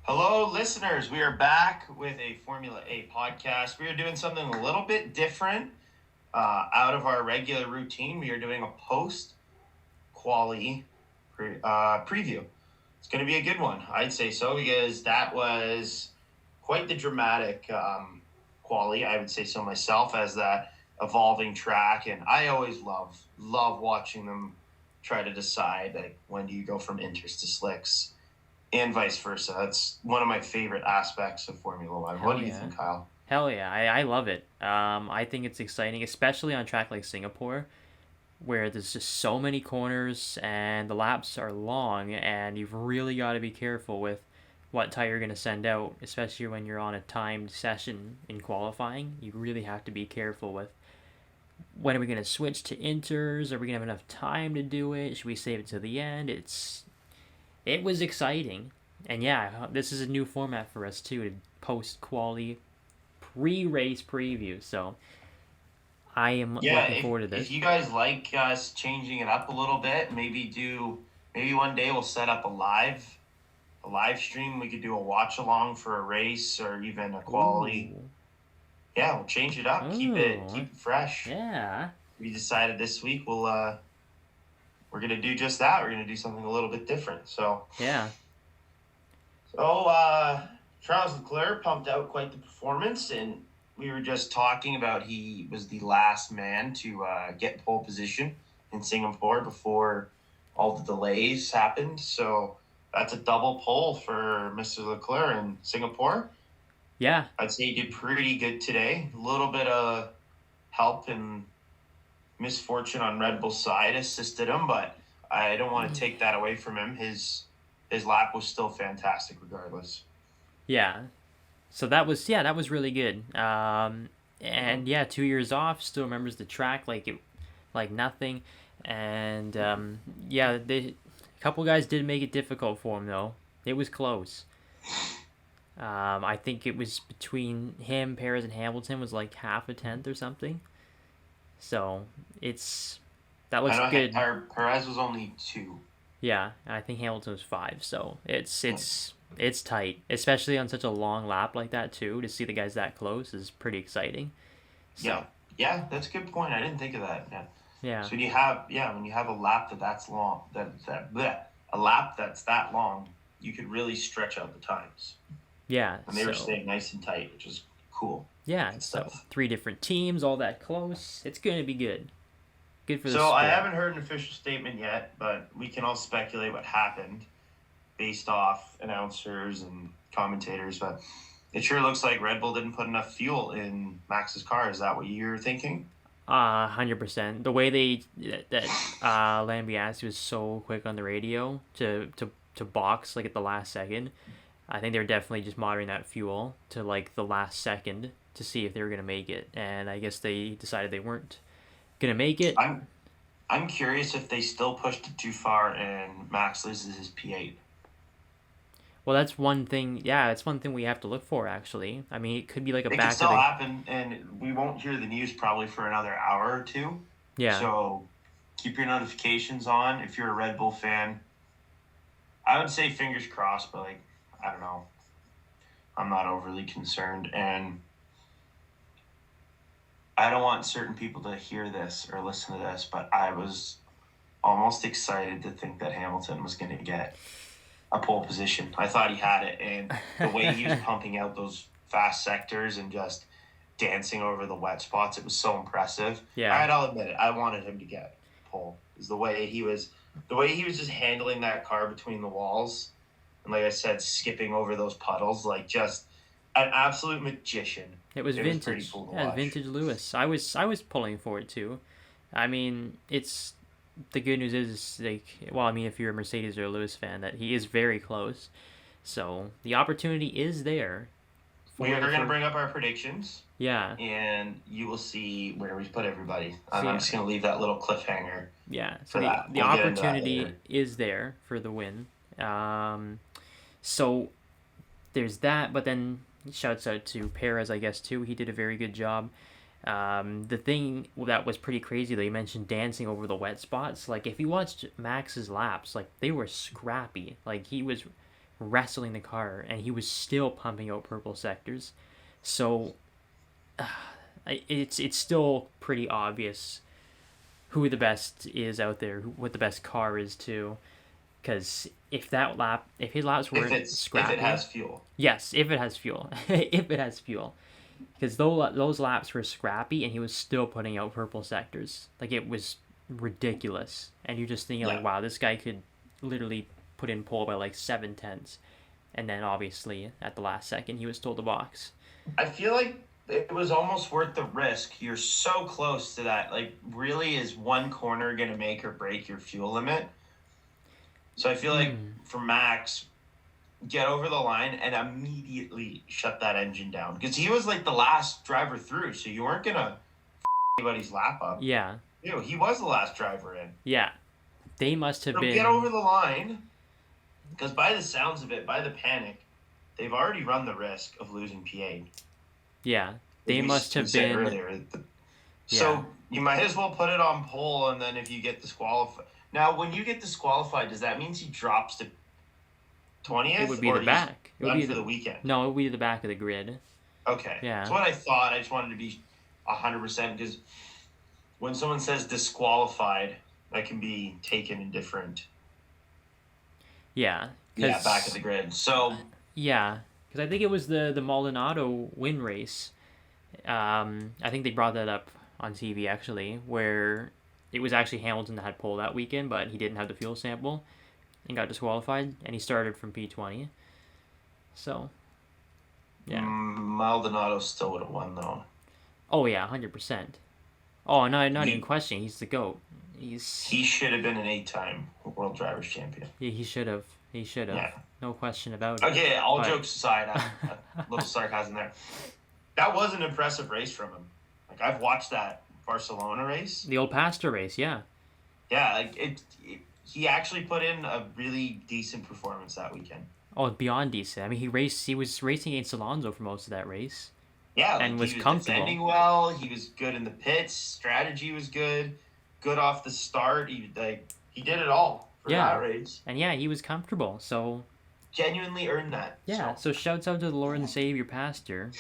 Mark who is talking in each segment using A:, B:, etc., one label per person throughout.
A: Hello, listeners. We are back with a Formula A podcast. We are doing something a little bit different out of our regular routine. We are doing a post quali preview. It's going to be a good one, I'd say so, because that was quite the dramatic quali. I would say so myself, as that evolving track, and I always love watching them try to decide like when do you go from inters to slicks and vice versa. That's one of my favorite aspects of Formula One. What
B: Hell
A: do you
B: yeah.
A: think, Kyle?
B: Hell yeah. I love it. I think it's exciting, especially on a track like Singapore, where there's just so many corners and the laps are long, and you've really got to be careful with what tire you're going to send out, especially when you're on a timed session in qualifying. You really have to be careful with when are we going to switch to inters? Are we going to have enough time to do it? Should we save it to the end? It was exciting. And yeah, this is a new format for us too, to post quality pre-race preview. So I am
A: Yeah,
B: looking forward to
A: if
B: this.
A: you guys like us changing it up a little bit, maybe one day we'll set up a live stream. We could do a watch along for a race or even a quality.
B: Ooh.
A: Yeah, we'll change it up.
B: Oh.
A: Keep it fresh.
B: Yeah.
A: We decided this week we're gonna do just that. We're gonna do something a little bit different.
B: Yeah.
A: So Charles Leclerc pumped out quite the performance, and we were just talking about he was the last man to get pole position in Singapore before all the delays happened. So that's a double pole for Mr. Leclerc in Singapore.
B: Yeah.
A: I'd say he did pretty good today. A little bit of help and misfortune on Red Bull's side assisted him, but I don't want to take that away from him. His lap was still fantastic regardless.
B: Yeah. So that was really good. And yeah, 2 years off, still remembers the track like nothing. And yeah, a couple guys did make it difficult for him though. It was close. I think it was between him, Perez, and Hamilton was like half a tenth or something. So it's that
A: I
B: looks
A: know
B: good.
A: Perez was only two.
B: Yeah, I think Hamilton was five. So it's tight, especially on such a long lap like that too. To see the guys that close is pretty exciting.
A: Yeah,
B: So
A: yeah, that's a good point. I didn't think of that. Yeah.
B: yeah,
A: So when you have a lap that's long, a lap that's that long, you could really stretch out the times,
B: yeah.
A: and they were
B: So
A: staying nice and tight, which is cool.
B: yeah,
A: Good
B: so
A: stuff.
B: three different teams, all that close. It's gonna be good. Good for the
A: So I
B: sport.
A: haven't heard an official statement yet, but we can all speculate what happened based off announcers and commentators. But it sure looks like Red Bull didn't put enough fuel in Max's car. Is that what you're thinking?
B: 100%. The way that Lambiase was so quick on the radio to box like at the last second. I think they're definitely just monitoring that fuel to like the last second to see if they were gonna make it, and I guess they decided they weren't gonna make it.
A: I'm curious if they still pushed it too far and Max loses his P8.
B: Well, that's one thing. Yeah, that's one thing we have to look for. Actually, I mean, it could be like a
A: It could
B: back of
A: still
B: the
A: happen, and we won't hear the news probably for another hour or two.
B: yeah.
A: So keep your notifications on if you're a Red Bull fan. I would say fingers crossed, but like I don't know. I'm not overly concerned, and I don't want certain people to hear this or listen to this, but I was almost excited to think that Hamilton was going to get a pole position. I thought he had it, and the way he was pumping out those fast sectors and just dancing over the wet spots, it was so impressive. All
B: Yeah,
A: right, I'll admit it. I wanted him to get pole. Is the way he was just handling that car between the walls, and like I said, skipping over those puddles, like just an absolute magician.
B: it was
A: It was pretty
B: vintage.
A: cool to
B: Yeah,
A: watch.
B: vintage Lewis. I was pulling for it too. I mean, it's the good news is like, well, I mean, if you're a Mercedes or a Lewis fan, that he is very close. So the opportunity is there
A: We
B: for
A: are
B: the
A: going to
B: for
A: bring up our predictions,
B: yeah.
A: and you will see where we put everybody.
B: So
A: And I'm
B: yeah,
A: just going to leave that little cliffhanger
B: yeah. So
A: for that.
B: the
A: We'll get into that
B: opportunity
A: later.
B: is there for the win. So there's that, but then shouts out to Perez, I guess too. He did a very good job. The thing that was pretty crazy, they mentioned dancing over the wet spots. Like if you watched Max's laps, like they were scrappy. Like he was wrestling the car, and he was still pumping out purple sectors. So it's still pretty obvious who the best is out there, what the best car is too. Because if his laps weren't scrappy,
A: if it has fuel.
B: yes, if it has fuel, if it has fuel, because those laps were scrappy, and he was still putting out purple sectors. Like, it was ridiculous, and you're just thinking, like, wow, this guy could literally put in pole by like 7/10, and then obviously at the last second he was told to box.
A: I feel like it was almost worth the risk. You're so close to that. Like, really, is one corner going to make or break your fuel limit? So I feel like for Max, get over the line and immediately shut that engine down. Because he was like the last driver through, so you weren't going to anybody's lap up.
B: Yeah.
A: He was the last driver in.
B: Yeah. They must have been...
A: Get over the line, because by the sounds of it, by the panic, they've already run the risk of losing P8.
B: Yeah. They must have been...
A: Earlier. So you might as well put it on pole, and then if you get disqualified... Now, when you get disqualified, does that mean he drops to 20th?
B: It would be the back.
A: It would be for the weekend.
B: No, it would be the back of the grid.
A: Okay.
B: Yeah.
A: That's what I thought. I just wanted to be 100%, because when someone says disqualified, that can be taken in different...
B: Yeah.
A: Yeah, back of the grid. So...
B: Yeah, because I think it was the Maldonado win race. I think they brought that up on TV, actually, where... It was actually Hamilton that had pole that weekend, but he didn't have the fuel sample and got disqualified, and he started from P20. So, yeah.
A: Maldonado still would have won, though.
B: Oh, yeah, 100%. Oh, no, not even questioning. He's the GOAT.
A: He should have been an 8-time World Drivers' Champion.
B: Yeah, he should have. Yeah. No question about it.
A: Okay, jokes aside, a little sarcasm there. That was an impressive race from him. Like, I've watched that Barcelona race.
B: The old Pastor race, yeah.
A: Yeah, like he actually put in a really decent performance that weekend.
B: Oh, beyond decent. I mean, he was racing against Alonso for most of that race.
A: Yeah,
B: and
A: was
B: comfortable.
A: Defending well. He was good in the pits. Strategy was good. Good off the start. He did it all for that race.
B: And he was comfortable. So
A: genuinely earned that.
B: Yeah. So shouts out to the Lord and Savior Pastor.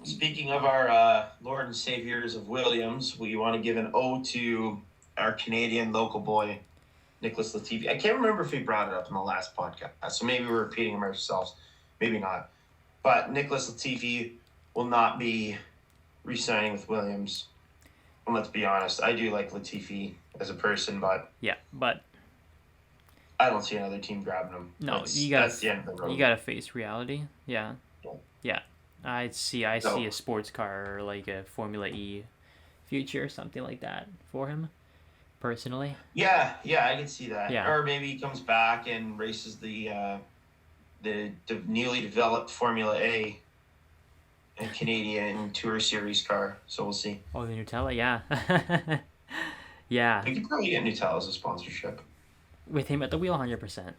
A: Speaking of our Lord and Saviors of Williams, we want to give an ode to our Canadian local boy, Nicholas Latifi. I can't remember if we brought it up in the last podcast, so maybe we're repeating him ourselves. Maybe not. But Nicholas Latifi will not be re-signing with Williams. And let's be honest, I do like Latifi as a person, but...
B: Yeah, but...
A: I don't see another team grabbing him.
B: No,
A: that's the end of the road.
B: You gotta face reality. Yeah. I see a sports car or like a Formula E future or something like that for him, personally.
A: Yeah, I can see that.
B: Yeah.
A: Or maybe he comes back and races the newly developed Formula A and Canadian Tour Series car. So we'll see.
B: Oh, the Nutella, yeah. Yeah.
A: We could probably get Nutella as a sponsorship.
B: With him at the wheel, 100%.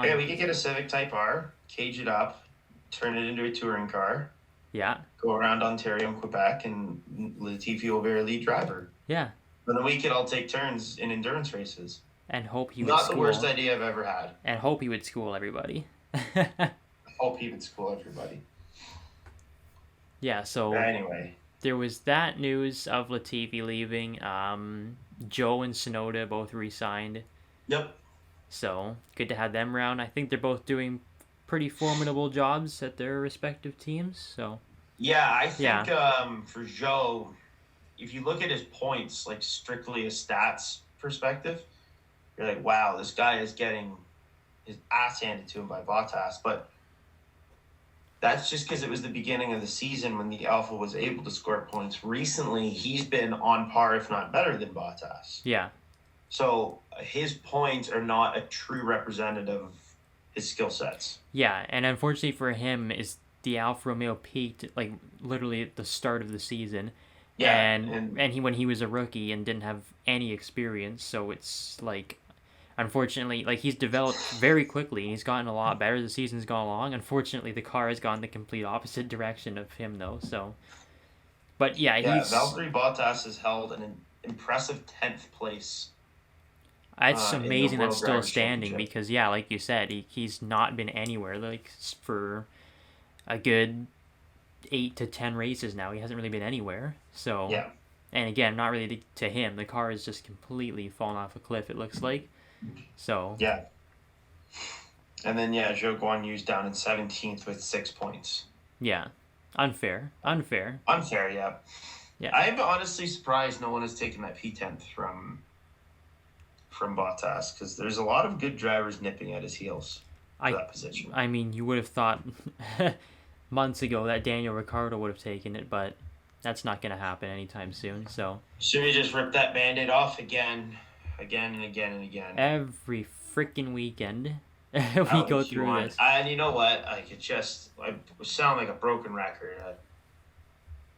A: Yeah, we could get a Civic Type R, cage it up, turn it into a touring car.
B: Yeah.
A: Go around Ontario and Quebec, and Latifi will be our lead driver.
B: Yeah.
A: And then we could all take turns in endurance races.
B: And hope he would
A: Not
B: school.
A: the worst idea I've ever had.
B: And hope he would school everybody.
A: Hope he would school everybody.
B: Yeah, so...
A: Anyway.
B: There was that news of Latifi leaving. Joe and Sonoda both re-signed.
A: Yep.
B: So, good to have them around. I think they're both doing pretty formidable jobs at their respective teams. So.
A: Yeah, I think for Joe, if you look at his points, like strictly a stats perspective, you're like, wow, this guy is getting his ass handed to him by Bottas. But that's just because it was the beginning of the season when the Alpha was able to score points. Recently, he's been on par, if not better, than Bottas.
B: Yeah.
A: So his points are not a true representative of his skill sets.
B: Yeah, and unfortunately for him, is the Alfa Romeo peaked like literally at the start of the season. Yeah, and he when he was a rookie and didn't have any experience, so it's like, unfortunately, like he's developed very quickly and he's gotten a lot better as the season's gone along. Unfortunately, the car has gone the complete opposite direction of him though. So, but he's
A: Valtteri Bottas has held an impressive 10th place
B: It's
A: in the
B: amazing that's
A: World
B: still
A: Drivers'
B: standing
A: Championship.
B: because, yeah, like you said, he's not been anywhere like for a good 8 to 10 races now. He hasn't really been anywhere. So,
A: Yeah,
B: and again, not really to him. The car is just completely fallen off a cliff. It looks like. So,
A: yeah. And then Zhou Guanyu's down in 17th with 6 points.
B: yeah, unfair.
A: Unfair, yeah.
B: Yeah,
A: I'm honestly surprised no one has taken that P10th from Bottas because there's a lot of good drivers nipping at his heels for
B: I
A: that position.
B: I mean, you would have thought months ago that Daniel Ricciardo would have taken it, but that's not going to happen anytime soon. So
A: Should we just rip that Band-Aid off again and again and again?
B: every freaking weekend we
A: How
B: go
A: would you
B: through
A: want?
B: this.
A: And you know what? I sound like a broken record.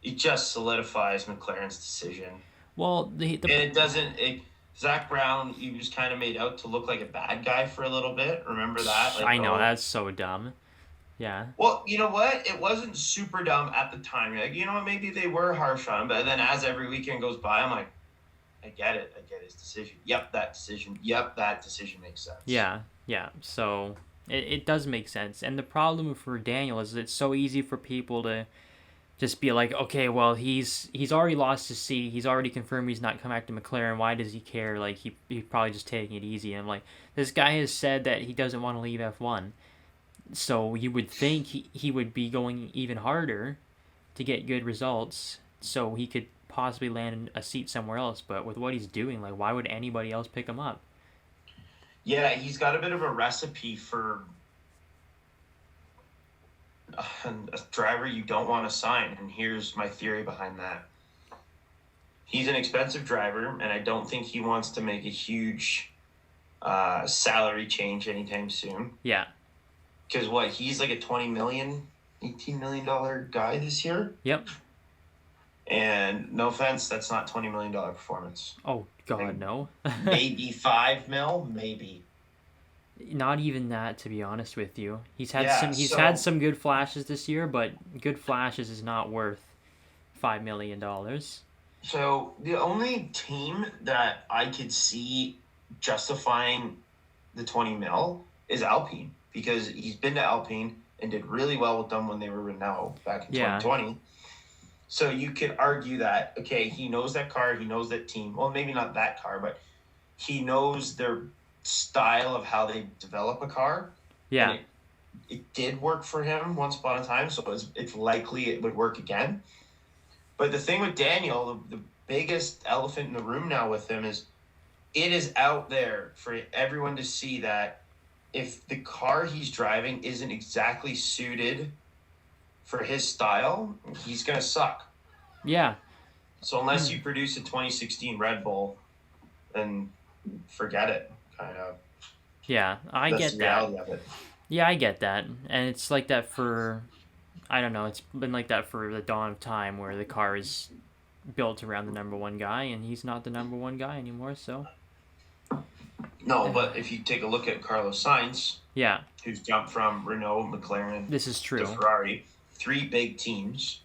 A: It just solidifies McLaren's decision.
B: Well,
A: And it doesn't. Zach Brown, he was kind of made out to look like a bad guy for a little bit. Remember that? Like,
B: I know that's so dumb. Yeah.
A: Well, you know what? It wasn't super dumb at the time. You're like, you know what? Maybe they were harsh on him. But then as every weekend goes by, I'm like, I get it. I get his decision. Yep, that decision. Yep, that decision makes sense.
B: Yeah. So it does make sense. And the problem for Daniel is it's so easy for people to just be like, okay, well, he's already lost his seat. He's already confirmed he's not coming back to McLaren. Why does he care? Like, he's probably just taking it easy. And I'm like, this guy has said that he doesn't want to leave F1. So you would think he would be going even harder to get good results so he could possibly land a seat somewhere else. But with what he's doing, like, why would anybody else pick him up?
A: Yeah, he's got a bit of a recipe for a driver you don't want to sign. And here's my theory behind that. He's an expensive driver, and I don't think he wants to make a huge salary change anytime soon.
B: Yeah.
A: Because he's like a $18 million guy this year.
B: Yep.
A: And no offense, that's not $20 million performance.
B: Oh, God,
A: Like,
B: no.
A: Maybe 5 mil, maybe.
B: Not even that, to be honest with you. He's had some good flashes this year, but good flashes is not worth $5 million.
A: So the only team that I could see justifying the 20 mil is Alpine, because he's been to Alpine and did really well with them when they were Renault back in 2020. So you could argue that, okay, he knows that car, he knows that team. Well, maybe not that car, but he knows their style of how they develop a car.
B: Yeah.
A: And it did work for him once upon a time, so it's likely it would work again. But the thing with Daniel, the biggest elephant in the room now with him is it is out there for everyone to see that if the car he's driving isn't exactly suited for his style, he's going to suck.
B: Yeah.
A: So unless you produce a 2016 Red Bull, then forget it, kind of.
B: Yeah, I get that.
A: Reality of it.
B: Yeah, I get that. And it's like that for, I don't know, it's been like that for the dawn of time where the car is built around the number one guy and he's not the number one guy anymore, so.
A: No, but if you take a look at Carlos Sainz,
B: yeah,
A: who's jumped from Renault, McLaren,
B: this is true,
A: to Ferrari, 3 big teams,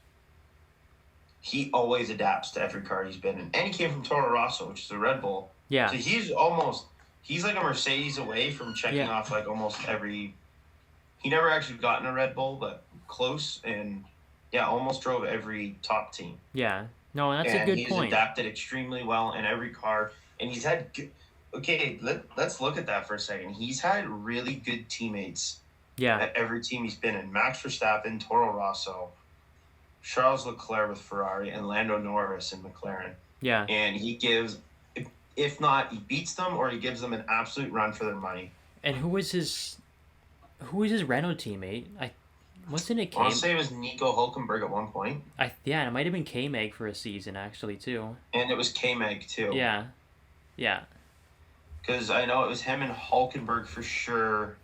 A: he always adapts to every car he's been in. And he came from Toro Rosso, which is a Red Bull.
B: Yeah.
A: So he's like a Mercedes away from checking off like almost every. He never actually gotten a Red Bull, but close, and almost drove every top team.
B: Yeah. No, that's a good point.
A: He's adapted extremely well in every car, and he's had good. Okay, let's look at that for a second. He's had really good teammates.
B: Yeah.
A: At every team he's been in: Max Verstappen, Toro Rosso, Charles Leclerc with Ferrari, and Lando Norris in McLaren.
B: Yeah.
A: And he gives, if not, he beats them or he gives them an absolute run for their money.
B: And who was his Renault teammate? Wasn't it
A: I want to say it was Nico Hulkenberg at one point.
B: It might have been K-Mag for a season actually too.
A: And it was K-Mag too.
B: Yeah. Yeah.
A: Because I know it was him and Hulkenberg for sure.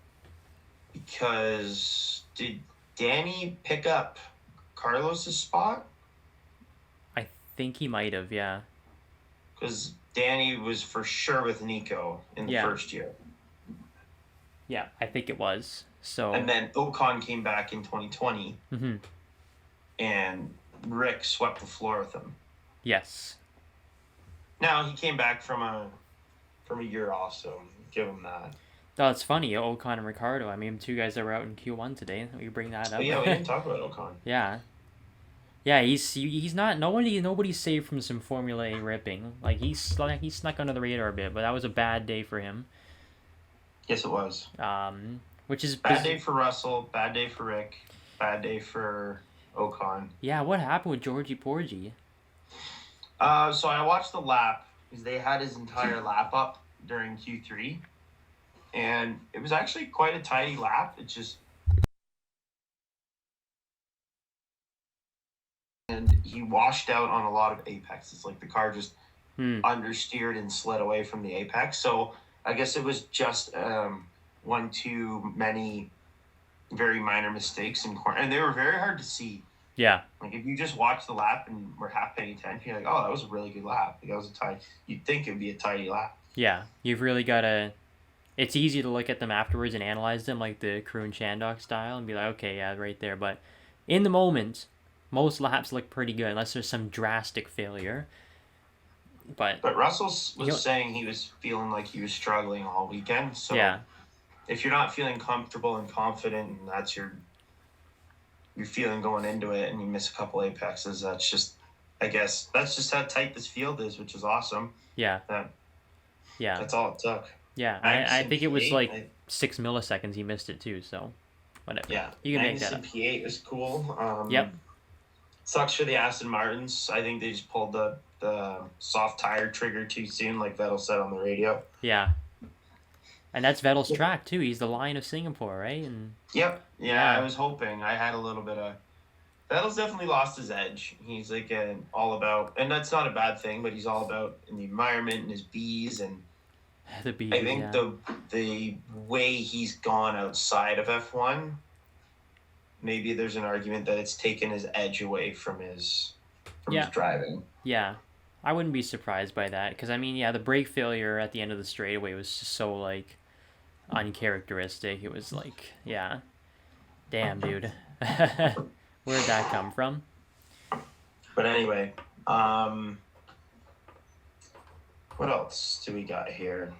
A: Because did Danny pick up Carlos's spot?
B: I think he might have, yeah.
A: Because Danny was for sure with Nico in the first year.
B: Yeah, I think it was. So.
A: And then Ocon came back in 2020.
B: Mm-hmm.
A: And Rick swept the floor with him.
B: Yes.
A: Now he came back from from a year off, so give him that.
B: Oh, it's funny. Ocon and Ricardo. I mean, two guys that were out in Q1 today. We bring that
A: But
B: up.
A: yeah, we didn't talk about Ocon.
B: Yeah. Yeah, he's not nobody's safe from some Formula A ripping. Like he snuck under the radar a bit, but that was a bad day for him.
A: Yes, it was.
B: Which is
A: bad day for Russell, bad day for Rick, bad day for Ocon.
B: Yeah, what happened with Georgie Porgy?
A: So I watched the lap because they had his entire lap up during Q3, and it was actually quite a tidy lap. It just and he washed out on a lot of apexes. Like the car just understeered and slid away from the apex. So I guess it was just one too many very minor mistakes in corner, and they were very hard to see.
B: Yeah.
A: Like if you just watch the lap and were half paying attention, you're like, oh, that was a really good lap. Like that was a tight. You'd think it'd be a tidy lap.
B: Yeah, you've really got to. It's easy to look at them afterwards and analyze them like the Crew and Shandok style and be like, okay, yeah, right there. But in the moment, most laps look pretty good unless there's some drastic failure. But
A: Russell was saying he was feeling like he was struggling all weekend. So
B: yeah.
A: If you're not feeling comfortable and confident, and that's your feeling going into it, and you miss a couple apexes, that's just, I guess, that's just how tight this field is, which is awesome.
B: Yeah.
A: Yeah. That's all it took.
B: Yeah, I think it was like 6 milliseconds he missed it too, so whatever.
A: Yeah.
B: You can make that up.
A: P8 is cool.
B: Yep.
A: Sucks for the Aston Martins. I think they just pulled the soft tire trigger too soon, like Vettel said on the radio.
B: Yeah. And that's Vettel's track too. He's the Lion of Singapore, right? And
A: yep. Yeah, I was hoping. I had a little bit of. Vettel's definitely lost his edge. He's like all about, and that's not a bad thing, but he's all about in the environment and his bees and.
B: The bees.
A: I think the way he's gone outside of F1, maybe there's an argument that it's taken his edge away from his driving.
B: Yeah. I wouldn't be surprised by that because, I mean, yeah, the brake failure at the end of the straightaway was just so, like, uncharacteristic. It was like, yeah, damn, dude. Where'd that come from?
A: But anyway, what else do we got here?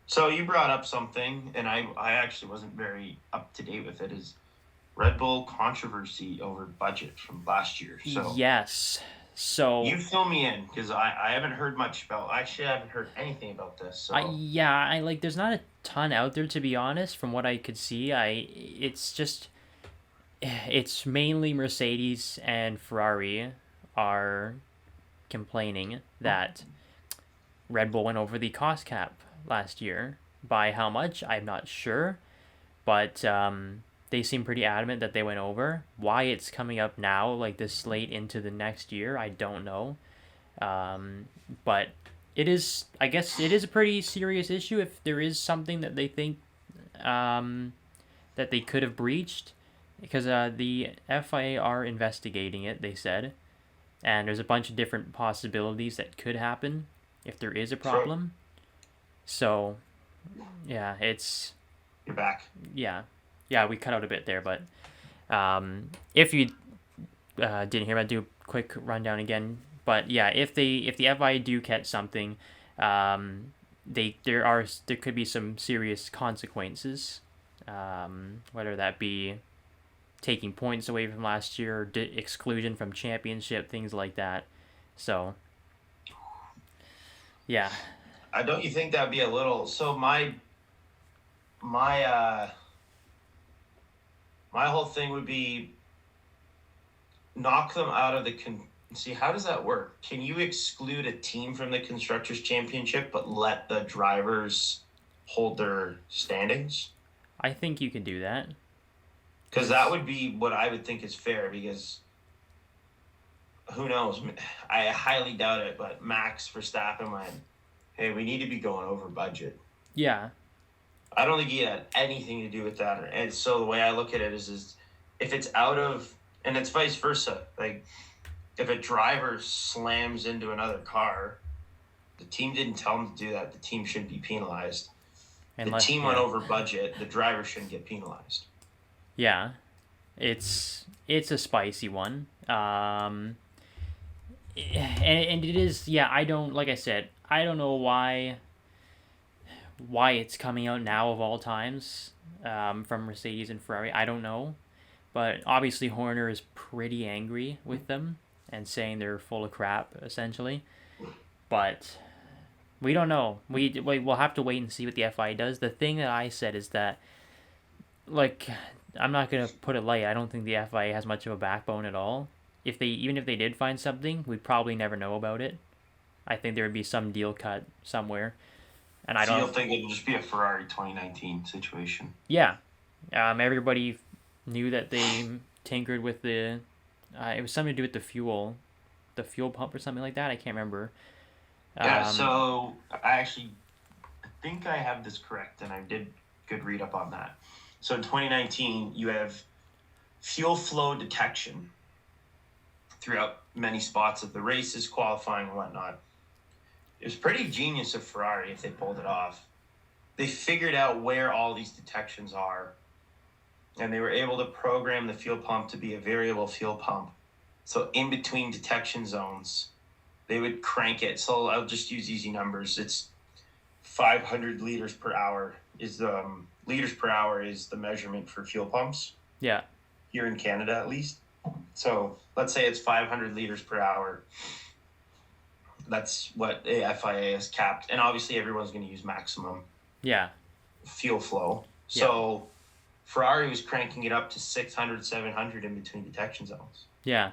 A: So you brought up something, and I actually wasn't very up to date with it, is Red Bull controversy over budget from last year. So
B: yes. So
A: you fill me in because I haven't heard much about. Actually, I haven't heard anything about this. So
B: I like. There's not a ton out there, to be honest. From what I could see, it's mainly Mercedes and Ferrari are complaining that Red Bull went over the cost cap last year. By how much, I'm not sure, but they seem pretty adamant that they went over. Why it's coming up now, like this late into the next year, I don't know. But it is, I guess, it is a pretty serious issue if there is something that they think that they could have breached, because the FIA are investigating it, they said, and there's a bunch of different possibilities that could happen if there is a problem. So, yeah, it's...
A: You're back.
B: Yeah, we cut out a bit there, but if you didn't hear, I'll do a quick rundown again. But yeah, if the FIA do catch something, there could be some serious consequences, whether that be taking points away from last year, or exclusion from championship, things like that. So, yeah.
A: Don't you think that'd be a little? So my whole thing would be knock them out of the see, how does that work? Can you exclude a team from the Constructors' Championship but let the drivers hold their standings?
B: I think you can do that.
A: Because that would be what I would think is fair, because who knows? I highly doubt it, but Max Verstappen went, hey, we need to be going over budget.
B: Yeah.
A: I don't think he had anything to do with that. And so the way I look at it is if it's out of, and it's vice versa, like if a driver slams into another car, the team didn't tell him to do that. The team shouldn't be penalized. The team went over budget. The driver shouldn't get penalized.
B: Yeah, it's a spicy one. And it is, yeah, like I said, I don't know why why it's coming out now of all times, from Mercedes and Ferrari, I don't know. But obviously Horner is pretty angry with them and saying they're full of crap, essentially. But we don't know. We'll have to wait and see what the FIA does. The thing that I said is that, like, I'm not gonna put it light. I don't think the FIA has much of a backbone at all. Even if they did find something, we'd probably never know about it. I think there would be some deal cut somewhere, and I
A: So
B: don't.
A: you'll think it'll just be a Ferrari 2019 situation?
B: Yeah, everybody knew that they tinkered with the. It was something to do with the fuel pump or something like that. I can't remember.
A: Yeah. So I think I have this correct, and I did good read up on that. So in 2019, you have fuel flow detection throughout many spots of the races, qualifying and whatnot. It was pretty genius of Ferrari if they pulled it off. They figured out where all these detections are, and they were able to program the fuel pump to be a variable fuel pump. So in between detection zones, they would crank it. So I'll just use easy numbers. It's 500 liters per hour is liters per hour is the measurement for fuel pumps.
B: Yeah.
A: Here in Canada, at least. So let's say it's 500 liters per hour. That's what the FIA has capped, and obviously everyone's going to use maximum.
B: Yeah.
A: Fuel flow. So Ferrari was cranking it up to 600, 700 in between detection zones.
B: Yeah.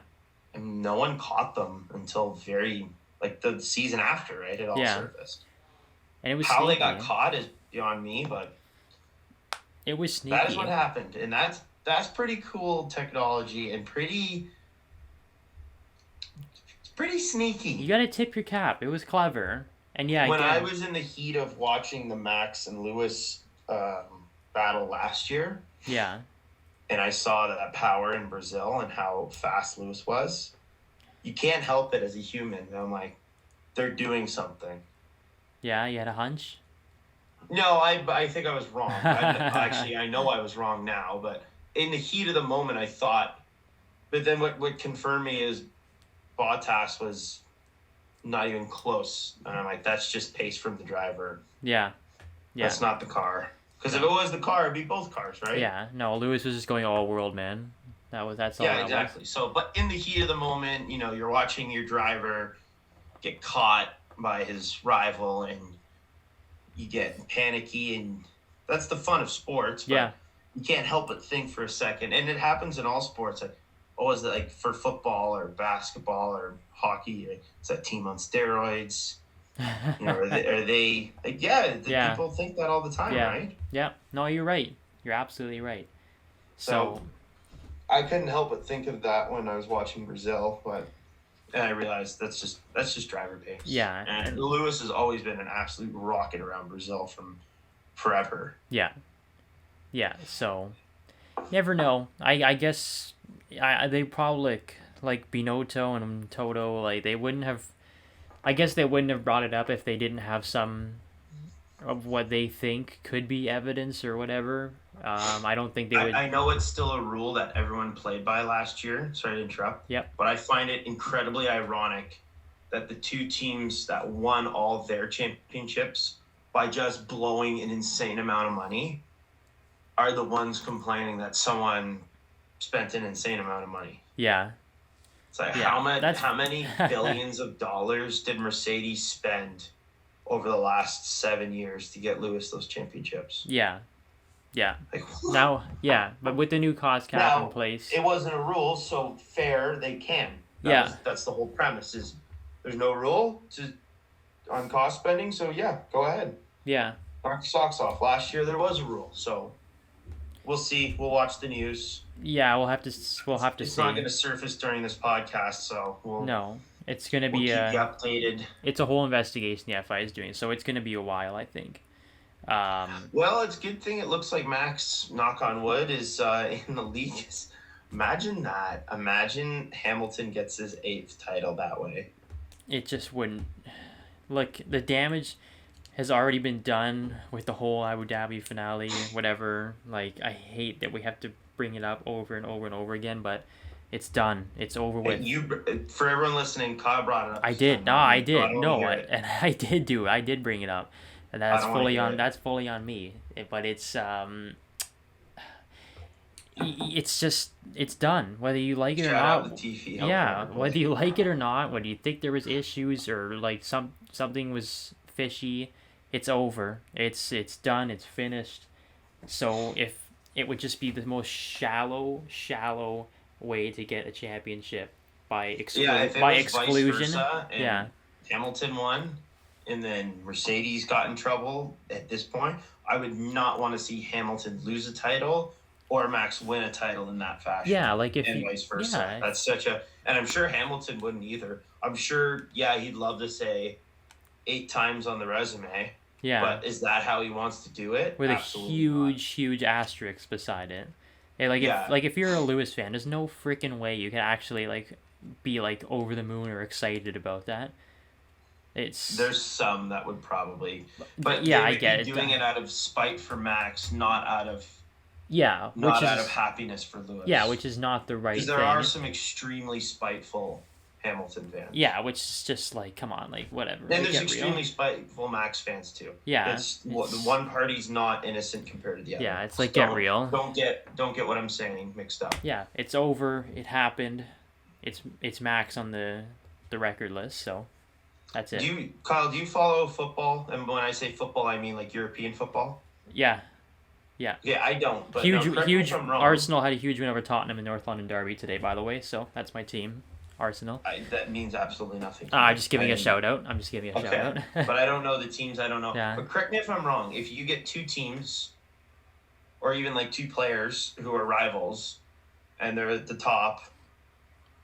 A: And no one caught them until the season after, right? It all surfaced.
B: And it was
A: how
B: sneaky.
A: They got caught is beyond me, but
B: it was sneaky.
A: That is what happened, and that's pretty cool technology and pretty sneaky.
B: You got to tip your cap. It was clever. And yeah,
A: when I was in the heat of watching the Max and Lewis battle last year, and I saw that power in Brazil and how fast Lewis was, you can't help it as a human. I'm like, they're doing something.
B: Yeah, you had a hunch?
A: No, I think I was wrong. I know I was wrong now, but in the heat of the moment, I thought. But then what confirmed me is Bottas was not even close. And I'm like, that's just pace from the driver.
B: Yeah.
A: That's not the car. Because if it was the car, it'd be both cars, right?
B: Yeah. No, Lewis was just going all world, man. That's all.
A: Yeah, exactly. So, but in the heat of the moment, you're watching your driver get caught by his rival, and you get panicky, and that's the fun of sports. But you can't help but think for a second, and it happens in all sports. Like, is it like for football or basketball or hockey? Is that team on steroids? Are they like, people think that all the time, right?
B: Yeah. No, you're right. You're absolutely right. So
A: I couldn't help but think of that when I was watching Brazil, and I realized that's just driver pace.
B: Yeah.
A: And Lewis has always been an absolute rocket around Brazil from forever.
B: Yeah. Yeah. So never know. I guess they probably like Binotto and Toto, like they wouldn't have. I guess they wouldn't have brought it up if they didn't have some of what they think could be evidence or whatever. I don't think they would.
A: I know it's still a rule that everyone played by last year. Sorry to interrupt.
B: Yep.
A: But I find it incredibly ironic that the two teams that won all their championships by just blowing an insane amount of money are the ones complaining that someone spent an insane amount of money.
B: Yeah.
A: It's like, how many billions of dollars did Mercedes spend over the last 7 years to get Lewis those championships?
B: Yeah. Yeah.
A: Like,
B: now, but with the new cost cap in place.
A: It wasn't a rule, so fair, they can. That's the whole premise, is there's no rule on cost spending, so go ahead.
B: Yeah.
A: Knock your socks off. Last year there was a rule, so we'll see. We'll watch the news.
B: Yeah, we'll have to see.
A: It's not going to surface during this podcast, so
B: No, it's going to be
A: keep you updated.
B: It's a whole investigation the FI is doing, so it's going to be a while, I think.
A: Well, it's a good thing it looks like Max, knock on wood, is in the league. Imagine that. Imagine Hamilton gets his 8th title that way.
B: It just wouldn't. Look, the damage has already been done with the whole Abu Dhabi finale, whatever. Like, I hate that we have to bring it up over and over and over again, but it's done. It's over with.
A: For everyone listening, Kyle brought it up.
B: I did. No, I did. No, and I did bring it up. And
A: I don't want to hear it.
B: that's fully on me. But it's just it's done whether you like it or
A: Shout out
B: not.
A: Latifi. How can I
B: Yeah, whether
A: play?
B: you like it or not, whether you think there was issues or like something was fishy, it's over. It's done. It's finished. So if it would just be the most shallow way to get a championship
A: Yeah, if it
B: by
A: was vice
B: exclusion.
A: versa
B: Yeah,
A: and Hamilton won and then Mercedes got in trouble at this point, I would not want to see Hamilton lose a title or Max win a title in that fashion.
B: yeah, like if
A: And
B: you
A: vice versa.
B: yeah
A: That's such a, and I'm sure Hamilton wouldn't either. I'm sure, yeah, he'd love to say 8 times on the resume,
B: yeah
A: but is that how he wants to do it?
B: with a
A: Absolutely not.
B: huge asterisk beside it. Yeah, like
A: Yeah,
B: if you're a Lewis fan, there's no freaking way you can actually like be like over the moon or excited about that. It's
A: there's some that would probably, but
B: yeah,
A: they
B: I
A: would
B: get
A: be
B: it.
A: doing it out of spite for Max, not out of
B: Yeah,
A: not out of happiness for
B: yeah,
A: Lewis.
B: which is not the right
A: Because there
B: thing.
A: are some extremely spiteful Hamilton fans.
B: Yeah, which is just like, come on, like whatever.
A: And
B: Like,
A: there's
B: get
A: extremely
B: real.
A: spiteful Max fans too.
B: Yeah,
A: It's the one party's not innocent compared to the other.
B: yeah, it's
A: So
B: like get real.
A: Don't get what I'm saying mixed up.
B: Yeah, it's over. It happened. It's Max on the record list, so that's it.
A: Kyle, do you follow football? And when I say football, I mean like European football.
B: Yeah,
A: Yeah, I don't. But no, correct me
B: huge.
A: if I'm wrong.
B: Arsenal had a huge win over Tottenham in North London Derby today, by the way. So that's my team, Arsenal.
A: That means absolutely nothing.
B: I'm just giving a shout out. I'm just giving a shout out.
A: But I don't know the teams. I don't know.
B: Yeah.
A: But correct me if I'm wrong. If you get two teams, or even like two players who are rivals, and they're at the top,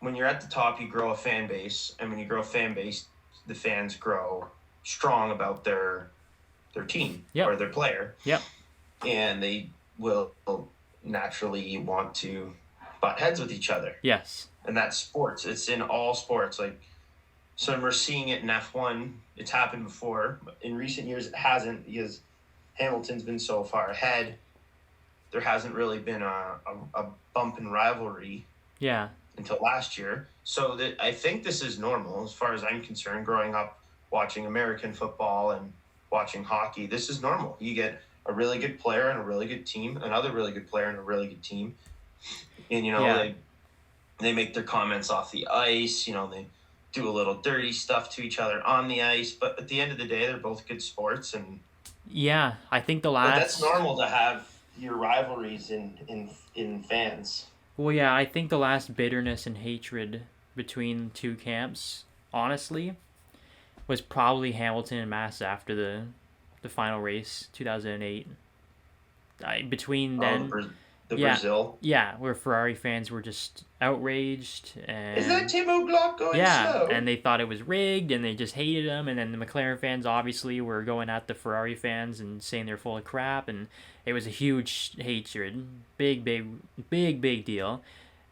A: when you're at the top, you grow a fan base, and when you grow a fan base, the fans grow strong about their team
B: Yep.
A: or their player.
B: Yep.
A: And they will naturally want to butt heads with each other.
B: Yes.
A: And that's sports. It's in all sports. Like, so we're seeing it in F1. It's happened before. But in recent years, it hasn't because Hamilton's been so far ahead. There hasn't really been a bump in rivalry
B: Yeah.
A: until last year. So that I think this is normal as far as I'm concerned. Growing up watching American football and watching hockey, this is normal. You get a really good player and a really good team, another really good player and a really good team, and they make their comments off the ice. They do a little dirty stuff to each other on the ice, but at the end of the day, they're both good sports, and
B: Yeah, I think the
A: but
B: last.
A: that's normal to have your rivalries in fans.
B: Well, yeah, I think the last bitterness and hatred between two camps, honestly, was probably Hamilton and Massa after the final race, 2008. Between then,
A: Brazil.
B: yeah, where Ferrari fans were just outraged and
A: Is that Timo Glock going slow?
B: and they thought it was rigged and they just hated him. And then the McLaren fans obviously were going at the Ferrari fans and saying they're full of crap, and it was a huge hatred, big deal.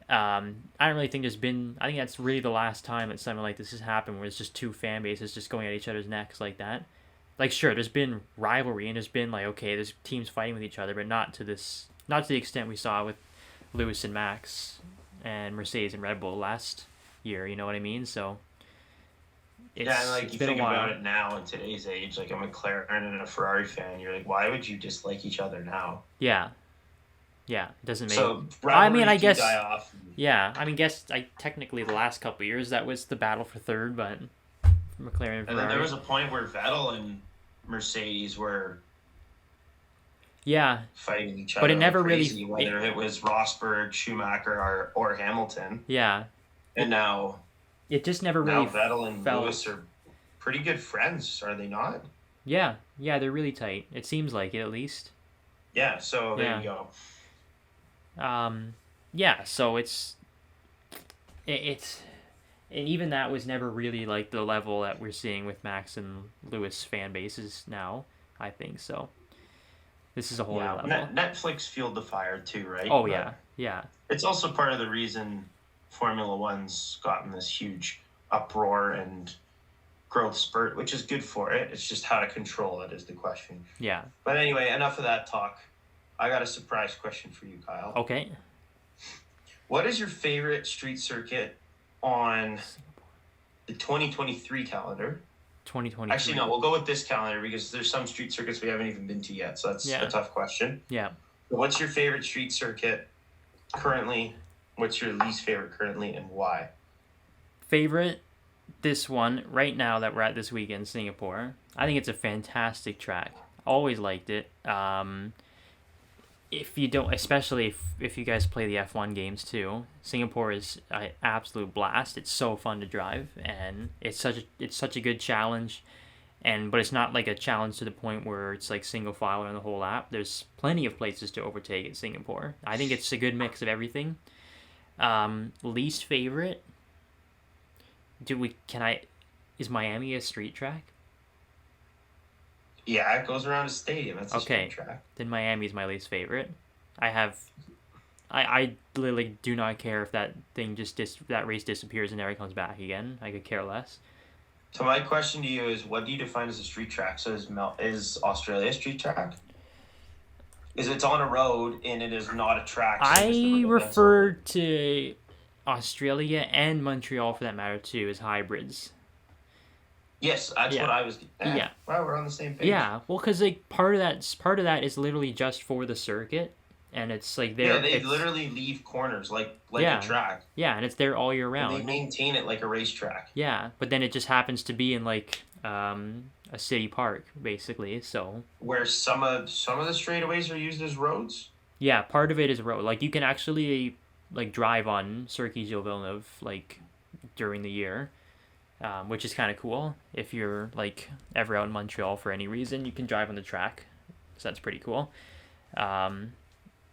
B: I don't really think I think that's really the last time that something like this has happened, where it's just two fan bases just going at each other's necks like that. Like, sure, there's been rivalry and there's been like, okay, there's teams fighting with each other, but not to the extent we saw with Lewis and Max and Mercedes and Red Bull last year. You know what I mean? So
A: And like you
B: been a
A: think
B: while.
A: about it now in today's age, like a McLaren and a Ferrari fan, you're like, why would you dislike each other now?
B: Yeah, it doesn't make.
A: So
B: I mean, I
A: rivalries do
B: guess.
A: die off.
B: Yeah, I mean, technically the last couple of years that was the battle for third, but McLaren and Ferrari.
A: And then there was a point where Vettel and Mercedes were fighting each other.
B: But it never
A: crazy,
B: really.
A: whether it was Rosberg, Schumacher, or Hamilton.
B: Yeah.
A: And now
B: It just never really.
A: Vettel and
B: felt.
A: Lewis are pretty good friends, are they not?
B: Yeah, they're really tight. It seems like it, at least.
A: Yeah. So there you go.
B: Yeah, so it's and even that was never really like the level that we're seeing with Max and Lewis fan bases now, I think. So this is a whole other level.
A: Netflix fueled the fire too, right?
B: Oh
A: But
B: yeah.
A: it's also part of the reason Formula One's gotten this huge uproar and growth spurt, which is good for it. It's just how to control it is the question.
B: Yeah.
A: But anyway, enough of that talk. I got a surprise question for you, Kyle.
B: Okay.
A: What is your favorite street circuit on the 2023 calendar? Actually,
B: 2023.
A: no, we'll go with this calendar because there's some street circuits we haven't even been to yet. So that's a
B: Yeah.
A: tough question.
B: Yeah.
A: What's your favorite street circuit currently? What's your least favorite currently, and why?
B: Favorite, this one right now that we're at this weekend, Singapore. I think it's a fantastic track. Always liked it. If you don't, especially if you guys play the F1 games too, Singapore is an absolute blast. It's so fun to drive, and it's such a good challenge. But it's not like a challenge to the point where it's like single file on the whole lap. There's plenty of places to overtake at Singapore. I think it's a good mix of everything. Least favorite. Is Miami a street track?
A: Yeah, it goes around a stadium. That's a street track.
B: Then Miami is my least favorite. I literally do not care if that thing that race disappears and never comes back again. I could care less.
A: So my question to you is, what do you define as a street track? So is Australia a street track? Is it's on a road and it is not a track? So
B: I refer to Australia and Montreal, for that matter, too, as hybrids.
A: Yes, that's what I was.
B: Yeah.
A: Wow, we're on the same page.
B: Yeah, well, because like part of that is literally just for the circuit, and it's like
A: they literally leave corners like a track.
B: Yeah, and it's there all year round.
A: And they maintain it like a racetrack.
B: Yeah, but then it just happens to be in like a city park, basically. So
A: where some of the straightaways are used as roads.
B: Yeah, part of it is a road. Like you can actually like drive on Circuit Gilles Villeneuve like during the year. Which is kind of cool. If you're like ever out in Montreal for any reason, you can drive on the track, so that's pretty cool. And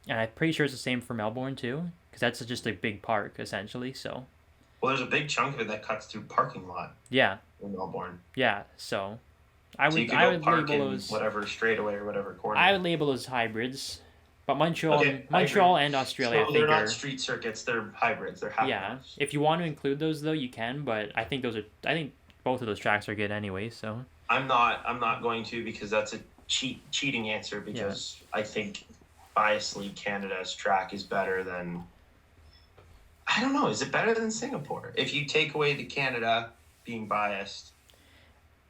B: I'm pretty sure it's the same for Melbourne too, because that's just a big park essentially. So.
A: Well, there's a big chunk of it that cuts through parking lot.
B: Yeah.
A: In Melbourne.
B: Yeah. So. I would
A: label those whatever straightaway or whatever corner.
B: I would label those hybrids. But Montreal and Australia,
A: so they're not street circuits; they're hybrids. They're half.
B: Yeah, if you want to include those though, you can. But I think both of those tracks are good anyway. So
A: I'm not going to, because that's a cheating answer, because I think biasly Canada's track is better than. I don't know. Is it better than Singapore? If you take away the Canada being biased,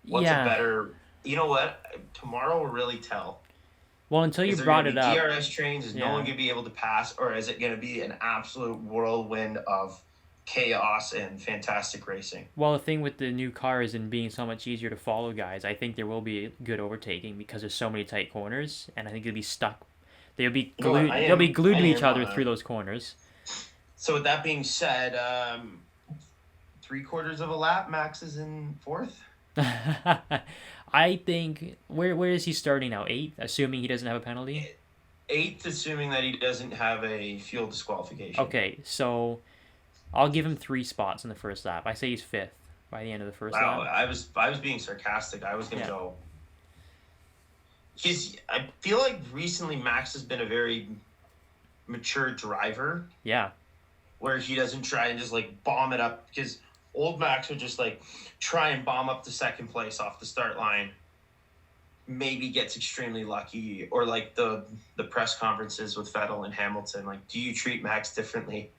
A: what's a better? You know what? Tomorrow will really tell.
B: Well, until you brought it up.
A: DRS trains, is no one going to be able to pass, or is it going to be an absolute whirlwind of chaos and fantastic racing?
B: Well, the thing with the new cars and being so much easier to follow guys, I think there will be good overtaking because there's so many tight corners, and I think you'll be stuck. They'll be glued to each other through those corners.
A: So with that being said, 3/4 of a lap, Max is in fourth?
B: I think where is he starting now? 8th, assuming he doesn't have a penalty.
A: 8th, assuming that he doesn't have a fuel disqualification.
B: Okay, so I'll give him 3 spots in the first lap. I say he's 5th by the end of the first lap.
A: I was being sarcastic. I was gonna go. I feel like recently Max has been a very mature driver.
B: Yeah.
A: Where he doesn't try and just like bomb it up, because old Max would just like try and bomb up to second place off the start line. Maybe gets extremely lucky, or like the press conferences with Vettel and Hamilton. Like, do you treat Max differently?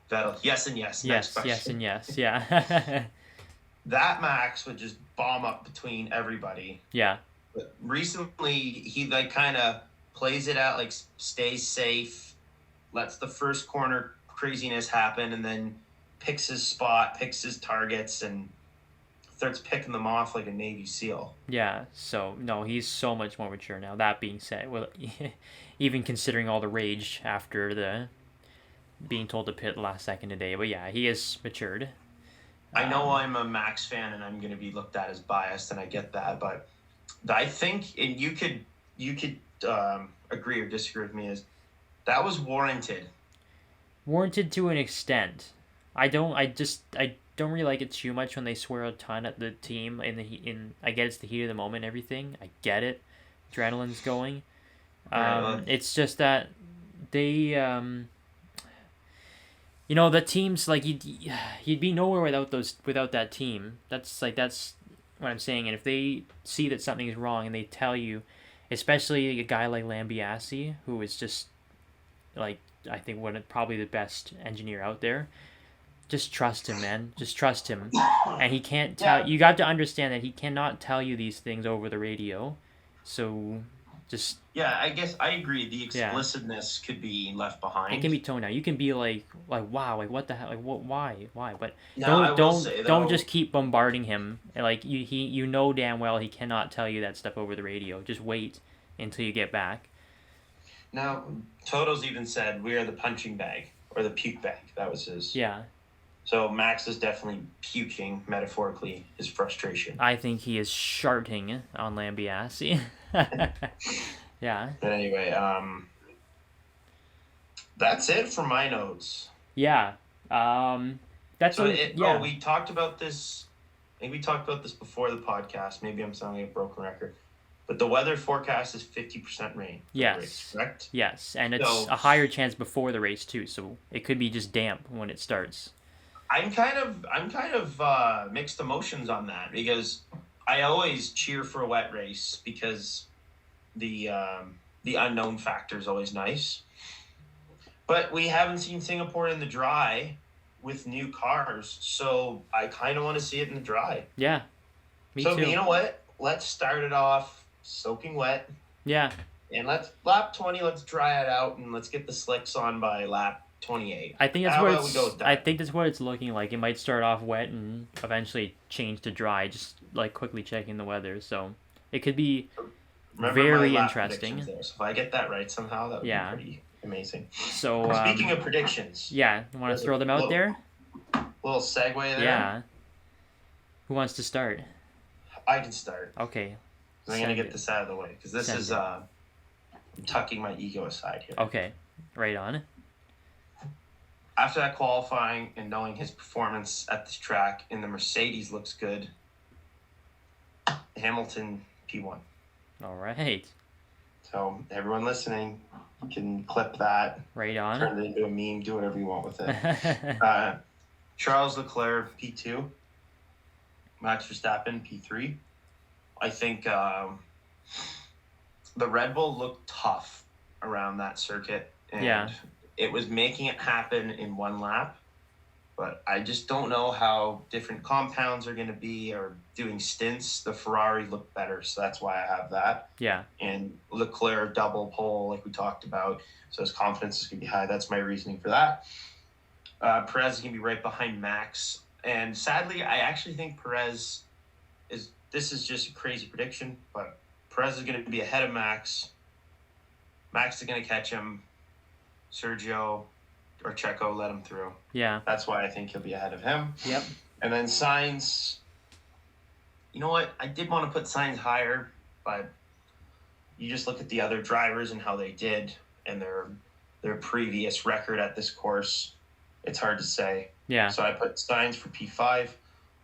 A: Vettel, yes and yes.
B: Yes and yes. Yeah.
A: That Max would just bomb up between everybody.
B: Yeah.
A: But recently, he like kind of plays it out, like stays safe, lets the first corner craziness happen, and then picks his spot, picks his targets, and starts picking them off like a Navy SEAL.
B: Yeah, so no, he's so much more mature now. That being said, well, even considering all the rage after the being told to pit last second today, but yeah, he is matured.
A: I know I'm a Max fan and I'm going to be looked at as biased, and I get that, but I think, and you could agree or disagree with me, is that was warranted.
B: Warranted to an extent. I don't really like it too much when they swear a ton at the team I get it's the heat of the moment and everything. I get it. Adrenaline's going. It's just that they the teams, like you'd be nowhere without that team. That's what I'm saying. And if they see that something is wrong and they tell you, especially a guy like Lambiase, who is just like, I think probably the best engineer out there, just trust him, man. Just trust him. And he can't tell. You got to understand that he cannot tell you these things over the radio. So, just
A: Yeah, I guess I agree. The
B: yeah.
A: explicitness could be left behind.
B: It can be toned down. You can be like wow, like what the hell, like what, why? But
A: Now, I will say,
B: don't
A: though,
B: just keep bombarding him. Like you know damn well he cannot tell you that stuff over the radio. Just wait until you get back.
A: now Toto's even said we are the punching bag or the puke bag. That was his.
B: Yeah.
A: So Max is definitely puking metaphorically his frustration.
B: I think he is sharting on Lambiase. Yeah.
A: But anyway, that's it for my notes.
B: Yeah. That's
A: So
B: what. Yeah.
A: we talked about this. I think we talked about this before the podcast. Maybe I'm sounding a broken record, but the weather forecast is 50% rain. For
B: Yes.
A: the race, correct.
B: Yes, and it's
A: So-
B: a higher chance before the race too, so it could be just damp when it starts.
A: I'm kind of mixed emotions on that because I always cheer for a wet race because the unknown factor is always nice. But we haven't seen Singapore in the dry with new cars, so I kind of want to see it in the dry.
B: Yeah. Me
A: So
B: too.
A: you know what? Let's start it off soaking wet,
B: Yeah.
A: and let's lap 20. Let's dry it out, and let's get the slicks on by lap 28.
B: I think that's
A: How
B: what
A: about we go with that?
B: I think that's what it's looking like. It might start off wet and eventually change to dry, just like quickly checking the weather. So it could be
A: Remember
B: very
A: my lap
B: interesting.
A: predictions there. So if I get that right somehow, that would
B: Yeah.
A: be pretty amazing.
B: so
A: Speaking of predictions,
B: yeah, you want to throw them out there?
A: little segue there.
B: Yeah. Who wants to start?
A: I can start.
B: Okay.
A: I'm going to
B: Send
A: get
B: it.
A: this out of the way because this
B: Send
A: is
B: it.
A: I'm tucking my ego aside here.
B: Okay. Right on.
A: After that qualifying and knowing his performance at this track in the Mercedes looks good, Hamilton P1.
B: All right.
A: So everyone listening, you can clip that,
B: Right on.
A: turn it into a meme, do whatever you want with it. Charles Leclerc P2, Max Verstappen P3. I think the Red Bull looked tough around that circuit, and
B: Yeah.
A: it was making it happen in one lap. But I just don't know how different compounds are going to be or doing stints. The Ferrari looked better, so that's why I have that.
B: Yeah.
A: And Leclerc double pole, like we talked about, so his confidence is going to be high. That's my reasoning for that. Perez is going to be right behind Max. And sadly, I actually think Perez is, this is just a crazy prediction, but Perez is going to be ahead of Max. Max is going to catch him. Sergio or Checo let him through.
B: Yeah.
A: That's why I think he'll be ahead of him.
B: Yep.
A: And then Sainz, you know what? I did want to put Sainz higher, but you just look at the other drivers and how they did and their previous record at this course. It's hard to say.
B: Yeah.
A: So I put Sainz for P5,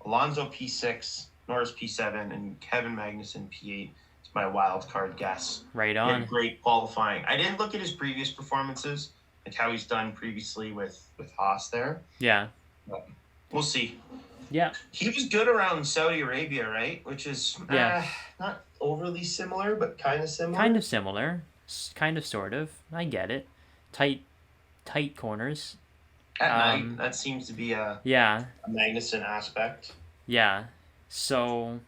A: Alonso P6, Norris P7, and Kevin Magnussen P8. It's my wild card guess.
B: Right
A: He had
B: on.
A: great qualifying. I didn't look at his previous performances, like how he's done previously with Haas there.
B: Yeah.
A: We'll see.
B: Yeah.
A: He was good around Saudi Arabia, right? Which is
B: Yeah.
A: not overly similar, but kind of similar.
B: Kind of similar. Kind of, sort of. I get it. Tight corners.
A: At night, that seems to be a
B: Yeah.
A: Magnussen aspect.
B: Yeah. So,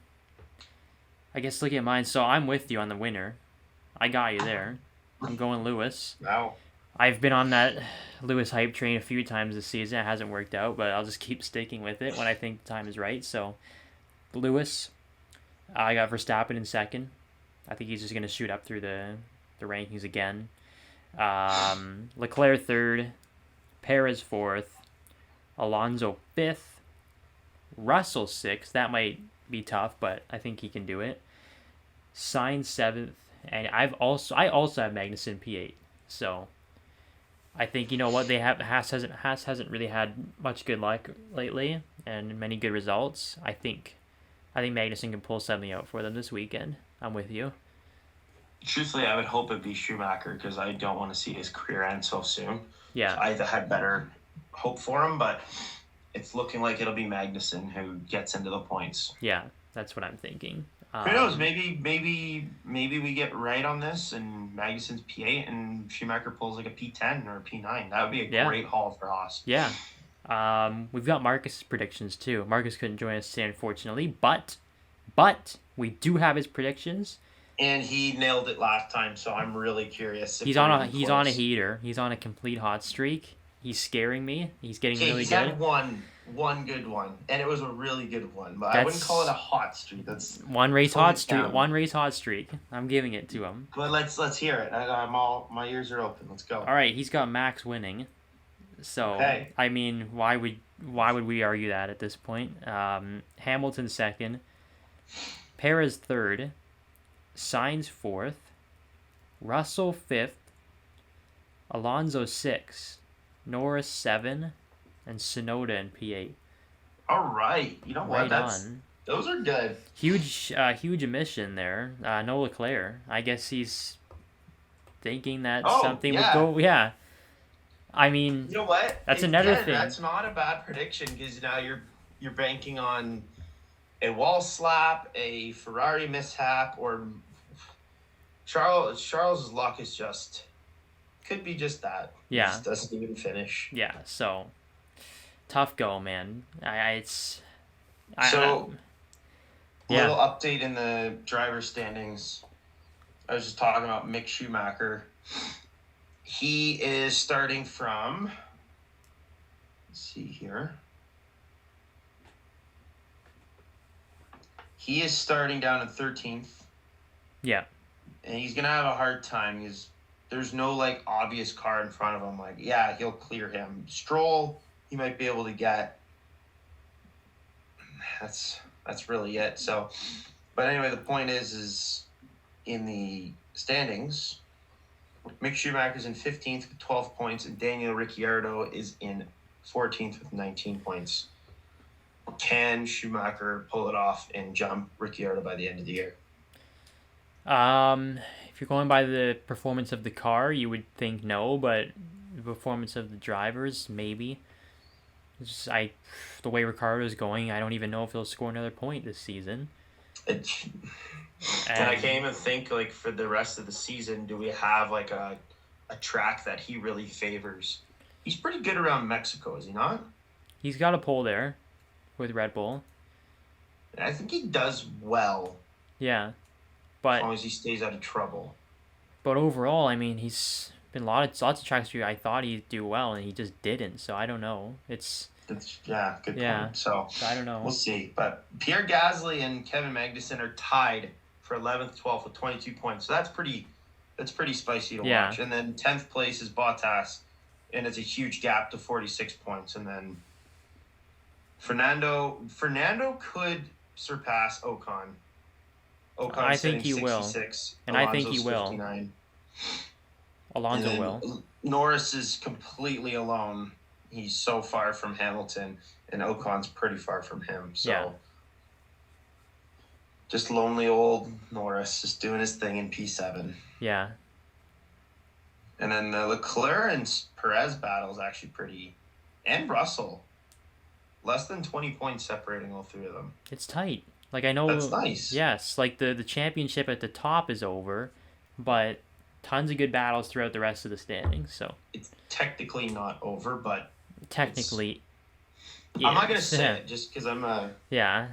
B: I guess look at mine. So I'm with you on the winner. I got you there. I'm going Lewis.
A: Wow.
B: I've been on that Lewis hype train a few times this season. It hasn't worked out, but I'll just keep sticking with it when I think the time is right. So, Lewis, I got Verstappen in second. I think he's just going to shoot up through the rankings again. Leclerc third. Perez fourth. Alonso fifth. Russell sixth. That might be tough, but I think he can do it. Sainz seventh. And I also have Magnussen P8. So I think, you know what, Haas hasn't really had much good luck lately and many good results. I think Magnussen can pull something out for them this weekend. I'm with you.
A: Truthfully, I would hope it'd be Schumacher because I don't want to see his career end so soon.
B: Yeah.
A: I had better hope for him, but it's looking like it'll be Magnussen who gets into the points.
B: Yeah, that's what I'm thinking.
A: Who knows? Maybe we get right on this, and Magnussen's P8, and Schumacher pulls like a P10 or a P9. That would be a great haul for Haas.
B: Yeah, We've got Marcus's predictions too. Marcus couldn't join us today, unfortunately, but we do have his predictions.
A: And he nailed it last time, so I'm really curious.
B: He's on a heater. He's on a complete hot streak. He's scaring me. He's getting really
A: he's
B: good.
A: Had one good one, and it was a really good one. But I wouldn't call it a hot streak. That's
B: one race hot streak. Down. One race hot streak. I'm giving it to him.
A: But let's hear it. My ears are open. Let's go.
B: All right, he's got Max winning. So okay. I mean, why would we argue that at this point? Hamilton second, Perez third, Sainz fourth, Russell fifth, Alonso sixth, Norris 7, and Tsunoda in P8.
A: All right, you know what? Those are good.
B: Huge emission there. No Leclerc. I guess he's thinking that something would go. Yeah. I mean,
A: you know what?
B: That's another thing.
A: That's not a bad prediction because now you're banking on a wall slap, a Ferrari mishap, or Charles's luck is just. Could be just that.
B: Yeah.
A: Just doesn't even finish.
B: Yeah, so tough go, man.
A: Little update in the driver standings. I was just talking about Mick Schumacher. He is starting from, let's see here. He is starting down at 13th.
B: Yeah.
A: And he's going to have a hard time. There's no, obvious car in front of him. He'll clear him. Stroll, he might be able to get. That's really it. So, but anyway, the point is in the standings, Mick Schumacher's in 15th with 12 points, and Daniel Ricciardo is in 14th with 19 points. Can Schumacher pull it off and jump Ricciardo by the end of the year?
B: If you're going by the performance of the car, you would think no, but the performance of the drivers, maybe. The way Ricciardo's going, I don't even know if he'll score another point this season.
A: And I can't even think, for the rest of the season, do we have, a track that he really favors? He's pretty good around Mexico, is he not?
B: He's got a pole there with Red Bull.
A: And I think he does well.
B: Yeah. But,
A: as long as he stays out of trouble.
B: But overall, I mean, he's been lots of tracks where I thought he'd do well, and he just didn't. So I don't know. Good
A: point. So
B: I don't know.
A: We'll see. But Pierre Gasly and Kevin Magnussen are tied for 11th, 12th with 22 points. So that's pretty spicy to watch. And then 10th place is Bottas, and it's a huge gap to 46 points. And then Fernando could surpass Ocon.
B: I think he will. And I think he will.
A: 59.
B: Alonso will.
A: Norris is completely alone. He's so far from Hamilton, and Ocon's pretty far from him. So just lonely old Norris just doing his thing in P7.
B: Yeah.
A: And then the Leclerc and Perez battle is actually pretty, and Russell. Less than 20 points separating all three of them.
B: It's tight. I know.
A: That's nice.
B: Yes, the championship at the top is over, but tons of good battles throughout the rest of the standings. So
A: it's technically not over, but
B: technically,
A: I'm not gonna say it just because I'm a.
B: Yeah.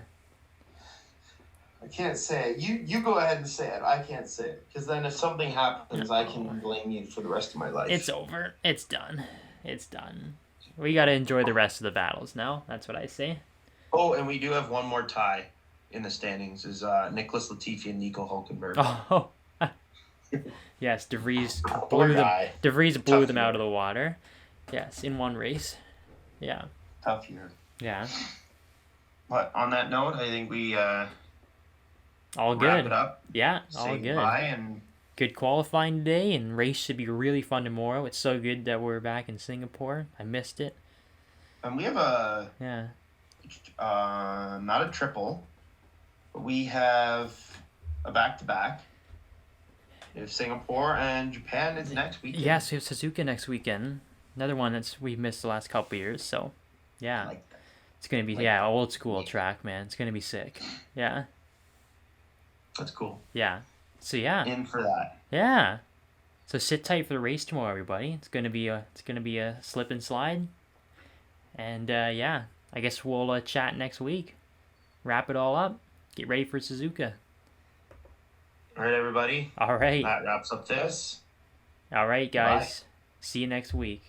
A: I can't say it. You go ahead and say it. I can't say it because then if something happens, I can blame you for the rest of my life.
B: It's over. It's done. It's done. We got to enjoy the rest of the battles now. That's what I say.
A: Oh, and we do have one more tie in the standings is Nicholas Latifi and Nico Hulkenberg.
B: Oh, yes, De Vries blew them out of the water. Yes, in one race. Yeah.
A: Tough year.
B: Yeah.
A: But on that note, I think we
B: all good.
A: Wrap it up.
B: Yeah, all good.
A: And
B: good qualifying today, and race should be really fun tomorrow. It's so good that we're back in Singapore. I missed it.
A: And we have not a triple. We have a back-to-back. We have Singapore and Japan is next weekend.
B: Yes, we have Suzuka next weekend. Another one we've missed the last couple years. So, yeah, it's gonna be old school track, man. It's gonna be sick. Yeah,
A: that's cool.
B: Yeah, so yeah,
A: in for that.
B: Yeah, so sit tight for the race tomorrow, everybody. It's gonna be a slip and slide, And yeah, I guess we'll chat next week. Wrap it all up. Get ready for Suzuka.
A: All right, everybody.
B: All right.
A: That wraps up this.
B: All right,
A: Bye.
B: guys. See you next week.